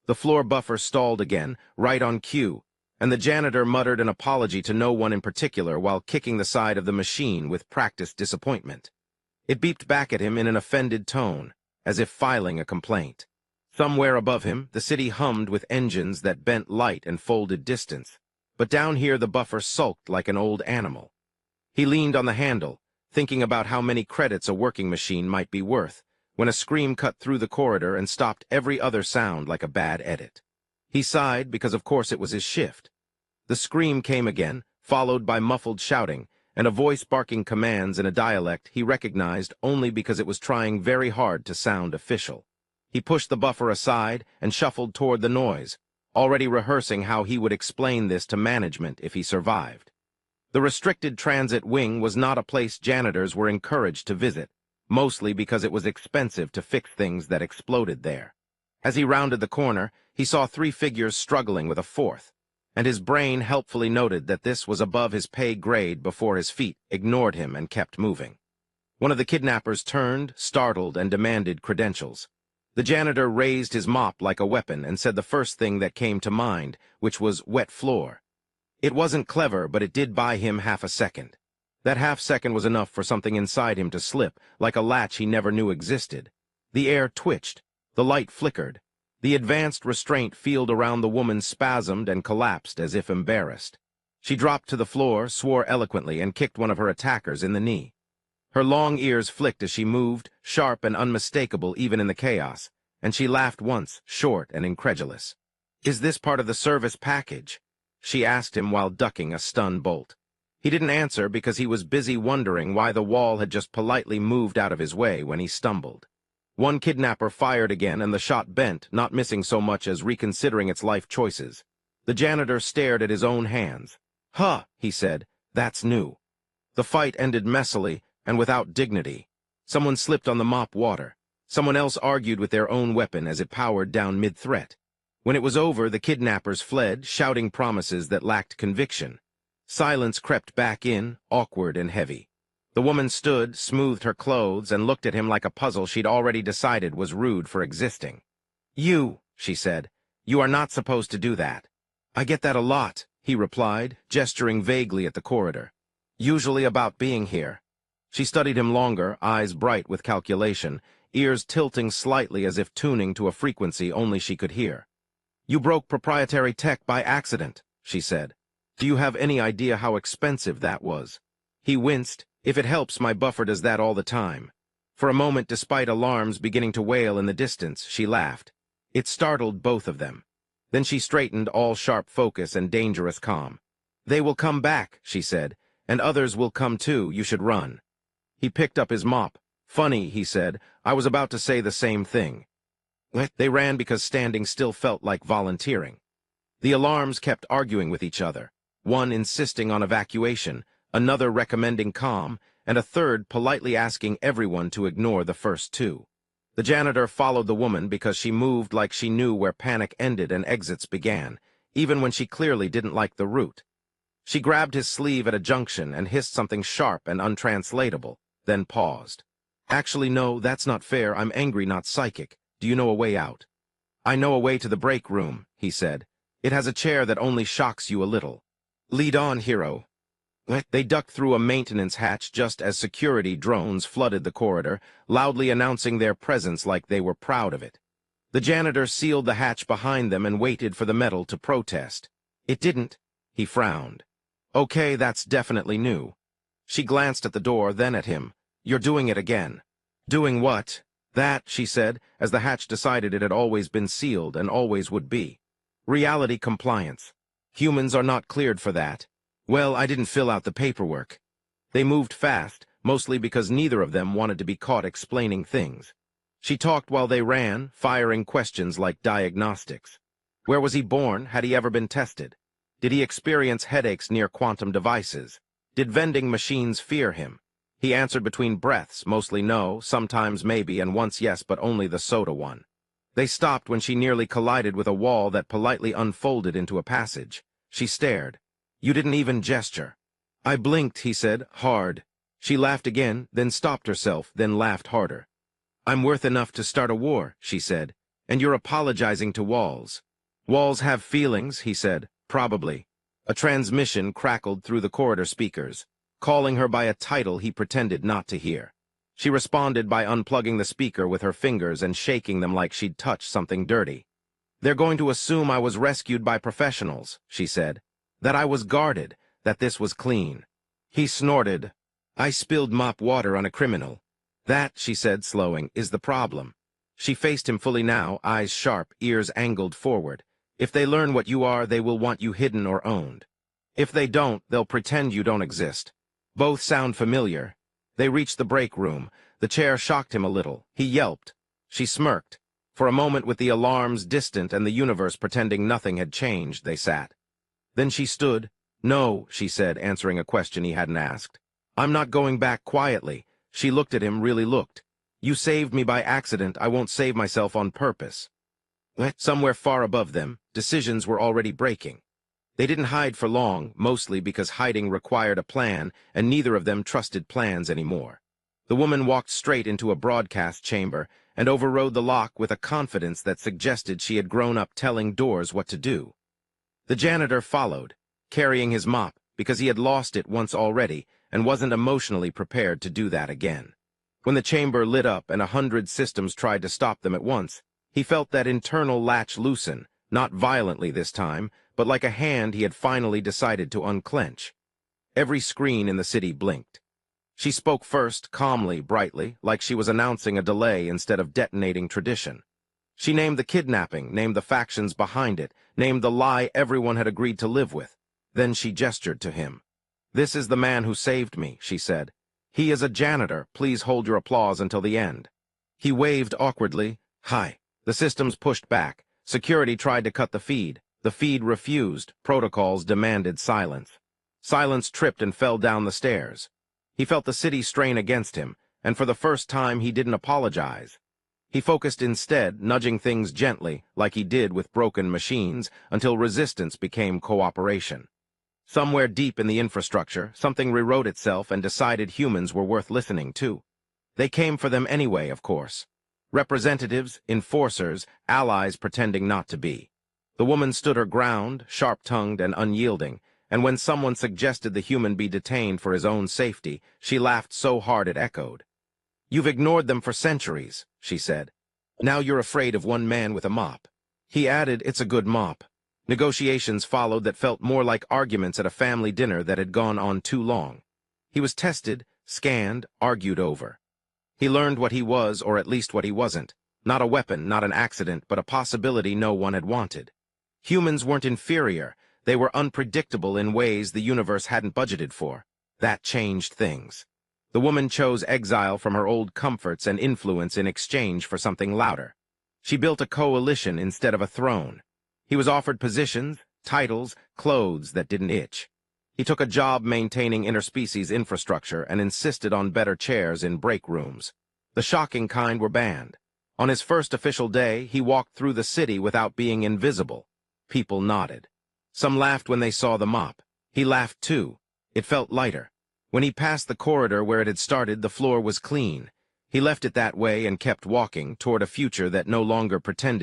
The floor buffer stalled again, right on cue, and the janitor muttered an apology to no one in particular while kicking the side of the machine with practiced disappointment. It beeped back at him in an offended tone, as if filing a complaint. Somewhere above him, the city hummed with engines that bent light and folded distance, but down here the buffer sulked like an old animal. He leaned on the handle, thinking about how many credits a working machine might be worth, when a scream cut through the corridor and stopped every other sound like a bad edit. He sighed because of course it was his shift. The scream came again, followed by muffled shouting, and a voice barking commands in a dialect he recognized only because it was trying very hard to sound official. He pushed the buffer aside and shuffled toward the noise, already rehearsing how he would explain this to management if he survived. The restricted transit wing was not a place janitors were encouraged to visit, mostly because it was expensive to fix things that exploded there. As he rounded the corner, he saw 3 figures struggling with a fourth, and his brain helpfully noted that this was above his pay grade before his feet ignored him and kept moving. One of the kidnappers turned, startled, and demanded credentials. The janitor raised his mop like a weapon and said the first thing that came to mind, which was wet floor. It wasn't clever, but it did buy him half a second. That half second was enough for something inside him to slip, like a latch he never knew existed. The air twitched. The light flickered. The advanced restraint field around the woman spasmed and collapsed as if embarrassed. She dropped to the floor, swore eloquently, and kicked one of her attackers in the knee. Her long ears flicked as she moved, sharp and unmistakable even in the chaos, and she laughed once, short and incredulous. "Is this part of the service package?" she asked him while ducking a stun bolt. He didn't answer because he was busy wondering why the wall had just politely moved out of his way when he stumbled. One kidnapper fired again, and the shot bent, not missing so much as reconsidering its life choices. The janitor stared at his own hands. "Huh," he said, "that's new." The fight ended messily and without dignity. Someone slipped on the mop water. Someone else argued with their own weapon as it powered down mid-threat. When it was over, the kidnappers fled, shouting promises that lacked conviction. Silence crept back in, awkward and heavy. The woman stood, smoothed her clothes, and looked at him like a puzzle she'd already decided was rude for existing. "You," she said, "you are not supposed to do that." "I get that a lot," he replied, gesturing vaguely at the corridor. "Usually about being here." She studied him longer, eyes bright with calculation, ears tilting slightly as if tuning to a frequency only she could hear. "You broke proprietary tech by accident," she said. "Do you have any idea how expensive that was?" He winced. "If it helps, my buffer does that all the time." For a moment, despite alarms beginning to wail in the distance, she laughed. It startled both of them. Then she straightened, all sharp focus and dangerous calm. "They will come back," she said, "and others will come too. You should run." He picked up his mop. "Funny," he said, "I was about to say the same thing." They ran because standing still felt like volunteering. The alarms kept arguing with each other, one insisting on evacuation, another recommending calm, and a third politely asking everyone to ignore the first 2. The janitor followed the woman because she moved like she knew where panic ended and exits began, even when she clearly didn't like the route. She grabbed his sleeve at a junction and hissed something sharp and untranslatable, then paused. "Actually, no, that's not fair. I'm angry, not psychic. Do you know a way out?" "I know a way to the break room," he said. "It has a chair that only shocks you a little." "Lead on, hero." They ducked through a maintenance hatch just as security drones flooded the corridor, loudly announcing their presence like they were proud of it. The janitor sealed the hatch behind them and waited for the metal to protest. It didn't. He frowned. "Okay, that's definitely new." She glanced at the door, then at him. "You're doing it again." "Doing what?" "That," she said, as the hatch decided it had always been sealed and always would be. "Reality compliance. Humans are not cleared for that." "Well, I didn't fill out the paperwork." They moved fast, mostly because neither of them wanted to be caught explaining things. She talked while they ran, firing questions like diagnostics. Where was he born? Had he ever been tested? Did he experience headaches near quantum devices? Did vending machines fear him? He answered between breaths, mostly no, sometimes maybe, and once yes, but only the soda one. They stopped when she nearly collided with a wall that politely unfolded into a passage. She stared. "You didn't even gesture." "I blinked," he said, hard. She laughed again, then stopped herself, then laughed harder. "I'm worth enough to start a war," she said, And you're apologizing to walls. Walls have feelings, he said. Probably. A transmission crackled through the corridor speakers, calling her by a title he pretended not to hear. She responded by unplugging the speaker with her fingers and shaking them like she'd touched something dirty. They're going to assume I was rescued by professionals, she said. That I was guarded, that this was clean. He snorted. I spilled mop water on a criminal. That, she said, slowing, is the problem. She faced him fully now, eyes sharp, ears angled forward. If they learn what you are, they will want you hidden or owned. If they don't, they'll pretend you don't exist. Both sound familiar. They reached the break room. The chair shocked him a little. He yelped. She smirked. For a moment, with the alarms distant and the universe pretending nothing had changed, they sat. Then she stood. No, she said, answering a question he hadn't asked. I'm not going back quietly. She looked at him, really looked. You saved me by accident. I won't save myself on purpose. Somewhere far above them, decisions were already breaking. They didn't hide for long, mostly because hiding required a plan, and neither of them trusted plans anymore. The woman walked straight into a broadcast chamber and overrode the lock with a confidence that suggested she had grown up telling doors what to do. The janitor followed, carrying his mop, because he had lost it once already and wasn't emotionally prepared to do that again. When the chamber lit up and 100 systems tried to stop them at once, he felt that internal latch loosen, not violently this time, but like a hand he had finally decided to unclench. Every screen in the city blinked. She spoke first, calmly, brightly, like she was announcing a delay instead of detonating tradition. She named the kidnapping, named the factions behind it, named the lie everyone had agreed to live with. Then she gestured to him. This is the man who saved me, she said. He is a janitor. Please hold your applause until the end. He waved awkwardly. Hi. The systems pushed back. Security tried to cut the feed. The feed refused. Protocols demanded silence. Silence tripped and fell down the stairs. He felt the city strain against him, and for the first time he didn't apologize. He focused instead, nudging things gently, like he did with broken machines, until resistance became cooperation. Somewhere deep in the infrastructure, something rewrote itself and decided humans were worth listening to. They came for them anyway, of course. Representatives, enforcers, allies pretending not to be. The woman stood her ground, sharp-tongued and unyielding, and when someone suggested the human be detained for his own safety, she laughed so hard it echoed. You've ignored them for centuries, she said. Now you're afraid of one man with a mop. He added, it's a good mop. Negotiations followed that felt more like arguments at a family dinner that had gone on too long. He was tested, scanned, argued over. He learned what he was, or at least what he wasn't. Not a weapon, not an accident, but a possibility no one had wanted. Humans weren't inferior. They were unpredictable in ways the universe hadn't budgeted for. That changed things. The woman chose exile from her old comforts and influence in exchange for something louder. She built a coalition instead of a throne. He was offered positions, titles, clothes that didn't itch. He took a job maintaining interspecies infrastructure and insisted on better chairs in break rooms. The shocking kind were banned. On his first official day, he walked through the city without being invisible. People nodded. Some laughed when they saw the mop. He laughed too. It felt lighter. When he passed the corridor where it had started, the floor was clean. He left it that way and kept walking toward a future that no longer pretended